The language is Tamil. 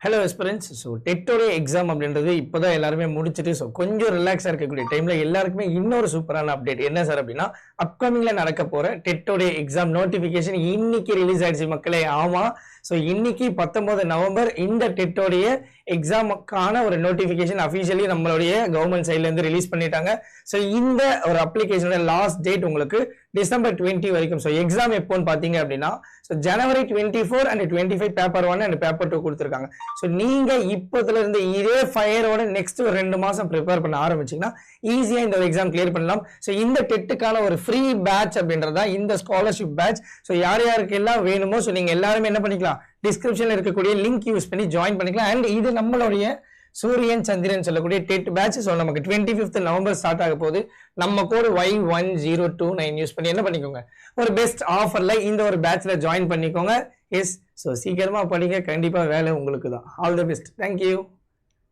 ஹலோ எஸ்பிரன்ஸ். ஸோ டெட்டோடைய எக்ஸாம் அப்படின்றது இப்போதான் எல்லாருமே முடிச்சுட்டு ஸோ கொஞ்சம் ரிலாக்ஸாக இருக்கக்கூடிய டைமில் எல்லாருக்குமே இன்னொரு சூப்பரான அப்டேட் என்ன சார் அப்படின்னா, அப்கமிங்கில் நடக்க போகிற டெட்டோடைய எக்ஸாம் நோட்டிஃபிகேஷன் இன்னைக்கு ரிலீஸ் ஆயிடுச்சு மக்களே. ஆமாம், ஸோ இன்னைக்கு 19 நவம்பர் இந்த டெட்டோடைய எக்ஸாமுக்கான ஒரு நோட்டிஃபிகேஷன் அஃபிஷியலி நம்மளுடைய கவர்மெண்ட் சைட்லேருந்து ரிலீஸ் பண்ணிட்டாங்க. ஸோ இந்த ஒரு அப்ளிகேஷனோட லாஸ்ட் டேட் உங்களுக்கு டிசம்பர் 20 வரைக்கும். ஸோ எக்ஸாம் எப்போன்னு பார்த்தீங்க அப்படின்னா, so January 24 and 25 paper 1 and paper 2 கொடுத்துருக்காங்க. ஸோ நீங்க இப்போதுல இருந்து இதே ஃபயரோட நெக்ஸ்ட் ஒரு 2 மாசம் ப்ரிப்பேர் பண்ண ஆரம்பிச்சீங்கன்னா ஈஸியா இந்த ஒரு எக்ஸாம் கிளியர் பண்ணலாம். ஸோ இந்த டெட்டுக்கான ஒரு ஃப்ரீ பேட்ச் அப்படின்றதா இந்த ஸ்காலர்ஷிப் பேட்ச். ஸோ யார் யாருக்கு எல்லாம் வேணுமோ ஸோ நீங்க எல்லாருமே என்ன பண்ணிக்கலாம், டிஸ்கிரிப்ஷன்ல இருக்கக்கூடிய லிங்க் யூஸ் பண்ணி ஜாயின் பண்ணிக்கலாம். அண்ட் இது நம்மளுடைய சூரியன் சந்திரன் சொல்லக்கூடிய டெட் பேட்ச். ஸோ நமக்கு 25th நவம்பர் ஸ்டார்ட் ஆக போகுது. நம்ம கோடு Y1029 யூஸ் பண்ணி என்ன பண்ணிக்கோங்க, ஒரு பெஸ்ட் ஆஃபர்ல இந்த ஒரு பேட்ச்ல ஜாயின் பண்ணிக்கோங்க. எஸ், ஸோ சீக்கிரமா படிங்க, கண்டிப்பா வேலை உங்களுக்கு தான். All the best. தேங்க்யூ.